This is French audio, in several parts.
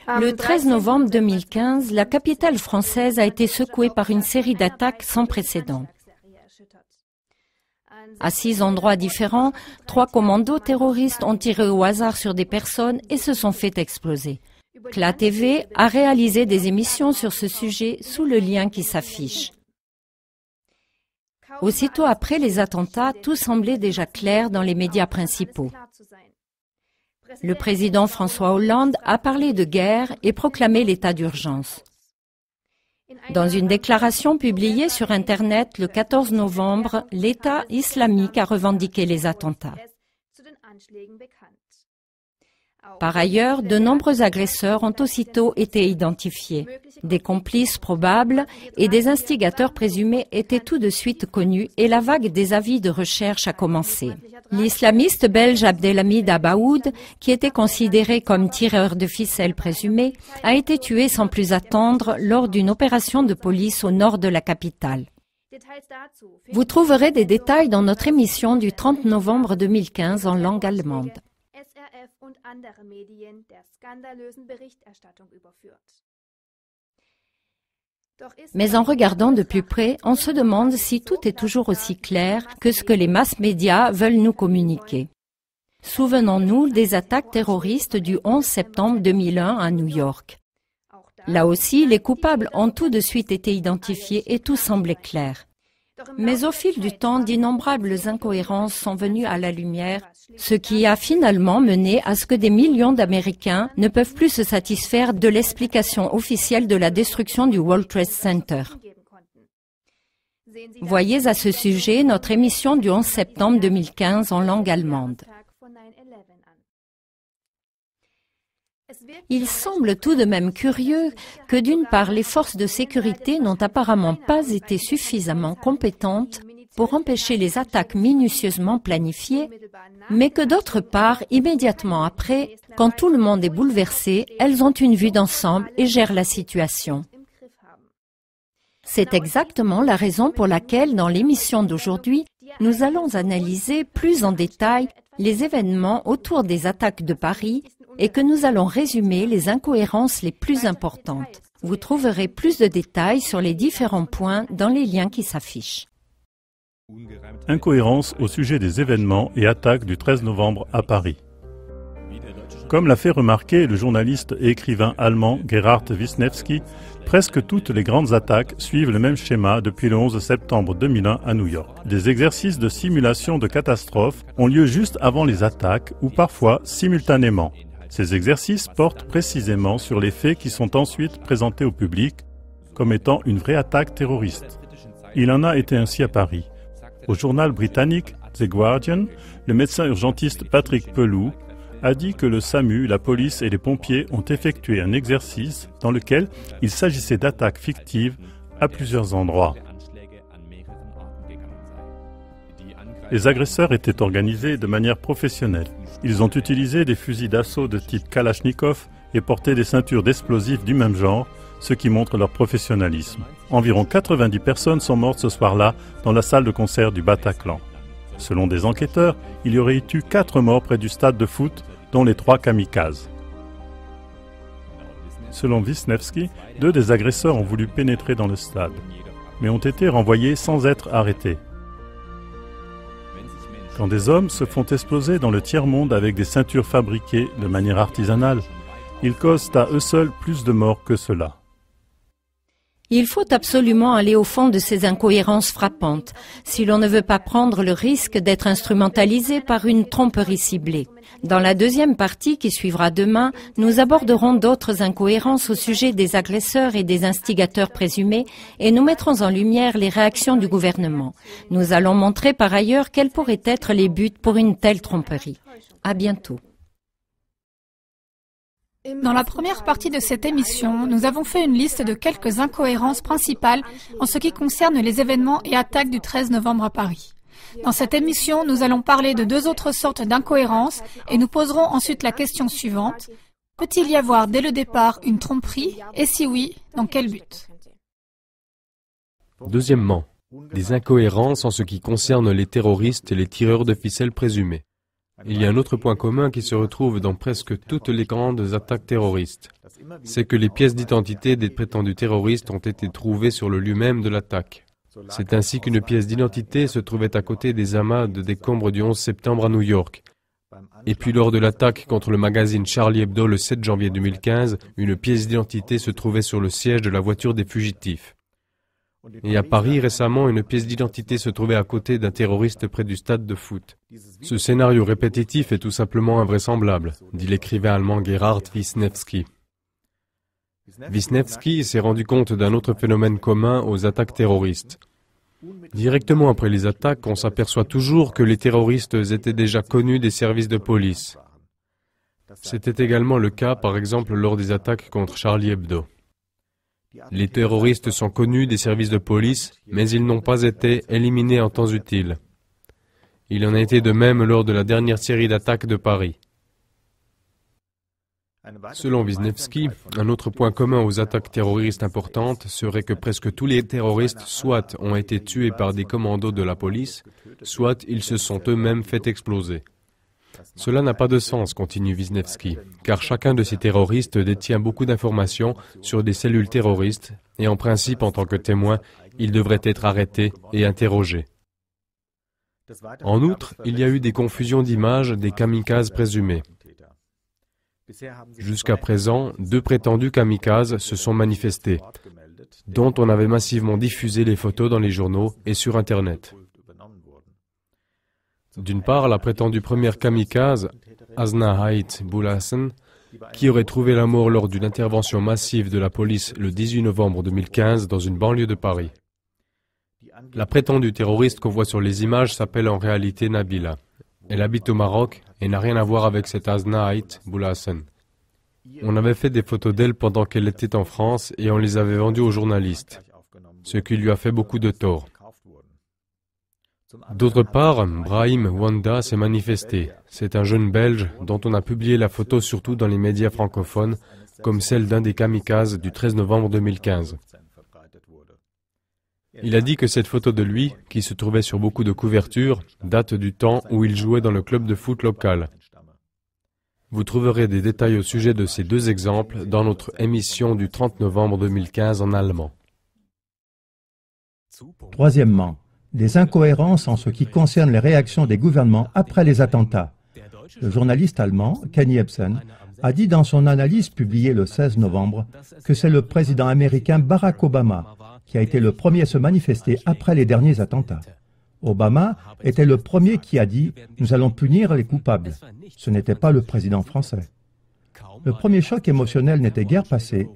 Le 13 novembre 2015, la capitale française a été secouée par une série d'attaques sans précédent. À 6 endroits différents, 3 commandos terroristes ont tiré au hasard sur des personnes et se sont fait exploser. CLA TV a réalisé des émissions sur ce sujet sous le lien qui s'affiche. Aussitôt après les attentats, tout semblait déjà clair dans les médias principaux. Le président François Hollande a parlé de guerre et proclamé l'état d'urgence. Dans une déclaration publiée sur Internet le 14 novembre, l'État islamique a revendiqué les attentats. Par ailleurs, de nombreux agresseurs ont aussitôt été identifiés. Des complices probables et des instigateurs présumés étaient tout de suite connus et la vague des avis de recherche a commencé. L'islamiste belge Abdelhamid Abaoud, qui était considéré comme tireur de ficelle présumé, a été tué sans plus attendre lors d'une opération de police au nord de la capitale. Vous trouverez des détails dans notre émission du 30 novembre 2015 en langue allemande. Mais en regardant de plus près, on se demande si tout est toujours aussi clair que ce que les masses médias veulent nous communiquer. Souvenons-nous des attaques terroristes du 11 septembre 2001 à New York. Là aussi, les coupables ont tout de suite été identifiés et tout semblait clair. Mais au fil du temps, d'innombrables incohérences sont venues à la lumière, ce qui a finalement mené à ce que des millions d'Américains ne peuvent plus se satisfaire de l'explication officielle de la destruction du World Trade Center. Voyez à ce sujet notre émission du 11 septembre 2015 en langue allemande. Il semble tout de même curieux que d'une part les forces de sécurité n'ont apparemment pas été suffisamment compétentes pour empêcher les attaques minutieusement planifiées, mais que d'autre part, immédiatement après, quand tout le monde est bouleversé, elles ont une vue d'ensemble et gèrent la situation. C'est exactement la raison pour laquelle, dans l'émission d'aujourd'hui, nous allons analyser plus en détail les événements autour des attaques de Paris et que nous allons résumer les incohérences les plus importantes. Vous trouverez plus de détails sur les différents points dans les liens qui s'affichent. Incohérence au sujet des événements et attaques du 13 novembre à Paris. Comme l'a fait remarquer le journaliste et écrivain allemand Gerhard Wisniewski, presque toutes les grandes attaques suivent le même schéma depuis le 11 septembre 2001 à New York. Des exercices de simulation de catastrophes ont lieu juste avant les attaques ou parfois simultanément. Ces exercices portent précisément sur les faits qui sont ensuite présentés au public comme étant une vraie attaque terroriste. Il en a été ainsi à Paris. Au journal britannique The Guardian, le médecin urgentiste Patrick Pelloux a dit que le SAMU, la police et les pompiers ont effectué un exercice dans lequel il s'agissait d'attaques fictives à plusieurs endroits. Les agresseurs étaient organisés de manière professionnelle. Ils ont utilisé des fusils d'assaut de type Kalachnikov et porté des ceintures d'explosifs du même genre, ce qui montre leur professionnalisme. Environ 90 personnes sont mortes ce soir-là dans la salle de concert du Bataclan. Selon des enquêteurs, il y aurait eu 4 morts près du stade de foot, dont les 3 kamikazes. Selon Wisniewski, 2 des agresseurs ont voulu pénétrer dans le stade, mais ont été renvoyés sans être arrêtés. Quand des hommes se font exploser dans le tiers-monde avec des ceintures fabriquées de manière artisanale, ils causent à eux seuls plus de morts que cela. Il faut absolument aller au fond de ces incohérences frappantes, si l'on ne veut pas prendre le risque d'être instrumentalisé par une tromperie ciblée. Dans la deuxième partie qui suivra demain, nous aborderons d'autres incohérences au sujet des agresseurs et des instigateurs présumés et nous mettrons en lumière les réactions du gouvernement. Nous allons montrer par ailleurs quels pourraient être les buts pour une telle tromperie. À bientôt. Dans la première partie de cette émission, nous avons fait une liste de quelques incohérences principales en ce qui concerne les événements et attaques du 13 novembre à Paris. Dans cette émission, nous allons parler de 2 autres sortes d'incohérences et nous poserons ensuite la question suivante. Peut-il y avoir dès le départ une tromperie et si oui, dans quel but? Deuxièmement, des incohérences en ce qui concerne les terroristes et les tireurs de ficelles présumés. Il y a un autre point commun qui se retrouve dans presque toutes les grandes attaques terroristes. C'est que les pièces d'identité des prétendus terroristes ont été trouvées sur le lieu même de l'attaque. C'est ainsi qu'une pièce d'identité se trouvait à côté des amas de décombres du 11 septembre à New York. Et puis lors de l'attaque contre le magazine Charlie Hebdo le 7 janvier 2015, une pièce d'identité se trouvait sur le siège de la voiture des fugitifs. Et à Paris, récemment, une pièce d'identité se trouvait à côté d'un terroriste près du stade de foot. Ce scénario répétitif est tout simplement invraisemblable, dit l'écrivain allemand Gerhard Wisniewski. Wisniewski s'est rendu compte d'un autre phénomène commun aux attaques terroristes. Directement après les attaques, on s'aperçoit toujours que les terroristes étaient déjà connus des services de police. C'était également le cas, par exemple, lors des attaques contre Charlie Hebdo. Les terroristes sont connus des services de police, mais ils n'ont pas été éliminés en temps utile. Il en a été de même lors de la dernière série d'attaques de Paris. Selon Wisniewski, un autre point commun aux attaques terroristes importantes serait que presque tous les terroristes soit ont été tués par des commandos de la police, soit ils se sont eux-mêmes fait exploser. Cela n'a pas de sens, continue Wisniewski, car chacun de ces terroristes détient beaucoup d'informations sur des cellules terroristes et en principe, en tant que témoin, ils devraient être arrêtés et interrogés. En outre, il y a eu des confusions d'images des kamikazes présumés. Jusqu'à présent, 2 prétendus kamikazes se sont manifestés, dont on avait massivement diffusé les photos dans les journaux et sur Internet. D'une part, la prétendue première kamikaze, Asna Hait Boulassen, qui aurait trouvé la mort lors d'une intervention massive de la police le 18 novembre 2015 dans une banlieue de Paris. La prétendue terroriste qu'on voit sur les images s'appelle en réalité Nabila. Elle habite au Maroc et n'a rien à voir avec cette Asna Hait Boulassen. On avait fait des photos d'elle pendant qu'elle était en France et on les avait vendues aux journalistes, ce qui lui a fait beaucoup de tort. D'autre part, Brahim Wanda s'est manifesté. C'est un jeune Belge dont on a publié la photo surtout dans les médias francophones, comme celle d'un des kamikazes du 13 novembre 2015. Il a dit que cette photo de lui, qui se trouvait sur beaucoup de couvertures, date du temps où il jouait dans le club de foot local. Vous trouverez des détails au sujet de ces 2 exemples dans notre émission du 30 novembre 2015 en allemand. Troisièmement, des incohérences en ce qui concerne les réactions des gouvernements après les attentats. Le journaliste allemand, Kenny Ebsen, a dit dans son analyse publiée le 16 novembre que c'est le président américain Barack Obama qui a été le premier à se manifester après les derniers attentats. Obama était le premier qui a dit « Nous allons punir les coupables ». Ce n'était pas le président français. Le premier choc émotionnel n'était guère passé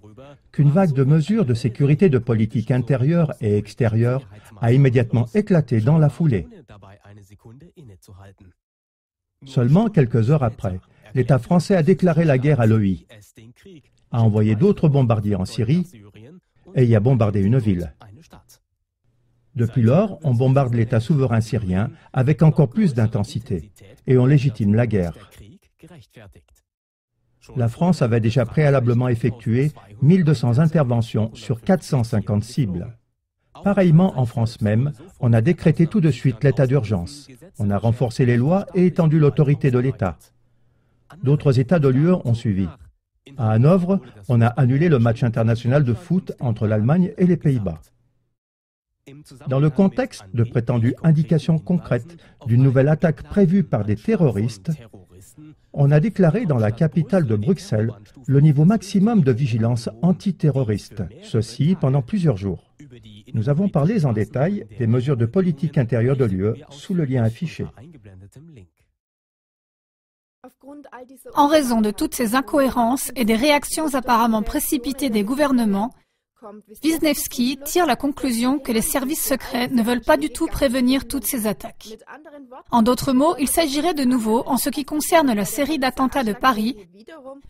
qu'une vague de mesures de sécurité de politique intérieure et extérieure a immédiatement éclaté dans la foulée. Seulement quelques heures après, l'État français a déclaré la guerre à l'OI, a envoyé d'autres bombardiers en Syrie et y a bombardé une ville. Depuis lors, on bombarde l'État souverain syrien avec encore plus d'intensité et on légitime la guerre. La France avait déjà préalablement effectué 1200 interventions sur 450 cibles. Pareillement, en France même, on a décrété tout de suite l'état d'urgence. On a renforcé les lois et étendu l'autorité de l'État. D'autres États de l'UE ont suivi. À Hanovre, on a annulé le match international de foot entre l'Allemagne et les Pays-Bas. Dans le contexte de prétendues indications concrètes d'une nouvelle attaque prévue par des terroristes, on a déclaré dans la capitale de Bruxelles le niveau maximum de vigilance antiterroriste, ceci pendant plusieurs jours. Nous avons parlé en détail des mesures de politique intérieure de l'UE sous le lien affiché. En raison de toutes ces incohérences et des réactions apparemment précipitées des gouvernements, Wisniewski tire la conclusion que les services secrets ne veulent pas du tout prévenir toutes ces attaques. En d'autres mots, il s'agirait de nouveau, en ce qui concerne la série d'attentats de Paris,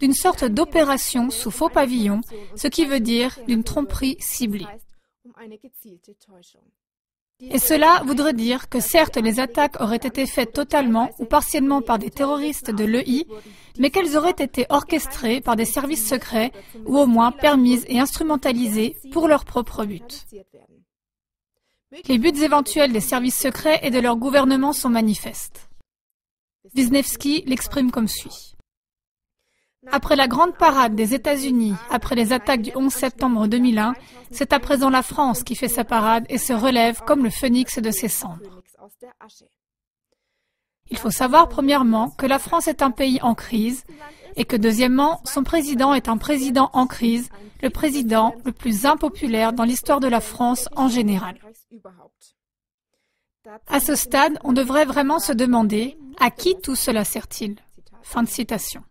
d'une sorte d'opération sous faux pavillon, ce qui veut dire d'une tromperie ciblée. Et cela voudrait dire que certes les attaques auraient été faites totalement ou partiellement par des terroristes de l'EI, mais qu'elles auraient été orchestrées par des services secrets ou au moins permises et instrumentalisées pour leur propre but. Les buts éventuels des services secrets et de leur gouvernement sont manifestes. Wisniewski l'exprime comme suit. Après la grande parade des États-Unis, après les attaques du 11 septembre 2001, c'est à présent la France qui fait sa parade et se relève comme le phénix de ses cendres. Il faut savoir premièrement que la France est un pays en crise et que deuxièmement, son président est un président en crise, le président le plus impopulaire dans l'histoire de la France en général. À ce stade, on devrait vraiment se demander à qui tout cela sert-il ? Fin de citation.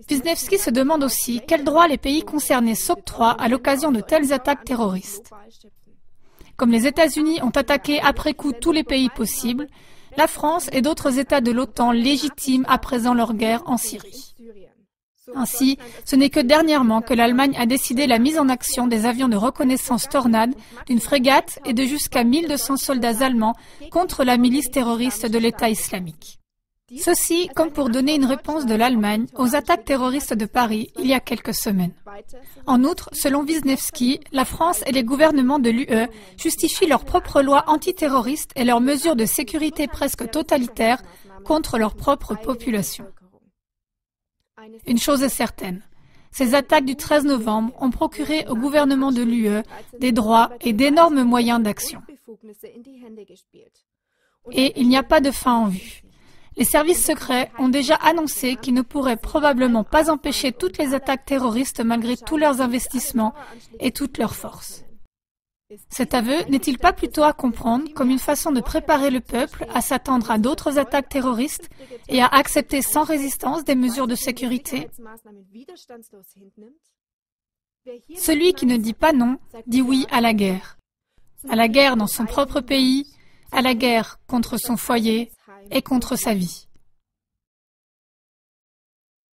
Wisniewski se demande aussi quels droits les pays concernés s'octroient à l'occasion de telles attaques terroristes. Comme les États-Unis ont attaqué après coup tous les pays possibles, la France et d'autres États de l'OTAN légitiment à présent leur guerre en Syrie. Ainsi, ce n'est que dernièrement que l'Allemagne a décidé la mise en action des avions de reconnaissance Tornade, d'une frégate et de jusqu'à 1200 soldats allemands contre la milice terroriste de l'État islamique. Ceci comme pour donner une réponse de l'Allemagne aux attaques terroristes de Paris il y a quelques semaines. En outre, selon Wisniewski, la France et les gouvernements de l'UE justifient leurs propres lois antiterroristes et leurs mesures de sécurité presque totalitaires contre leur propre population. Une chose est certaine, ces attaques du 13 novembre ont procuré au gouvernement de l'UE des droits et d'énormes moyens d'action. Et il n'y a pas de fin en vue. Les services secrets ont déjà annoncé qu'ils ne pourraient probablement pas empêcher toutes les attaques terroristes malgré tous leurs investissements et toutes leurs forces. Cet aveu n'est-il pas plutôt à comprendre comme une façon de préparer le peuple à s'attendre à d'autres attaques terroristes et à accepter sans résistance des mesures de sécurité ? Celui qui ne dit pas non dit oui à la guerre dans son propre pays, à la guerre contre son foyer et contre sa vie.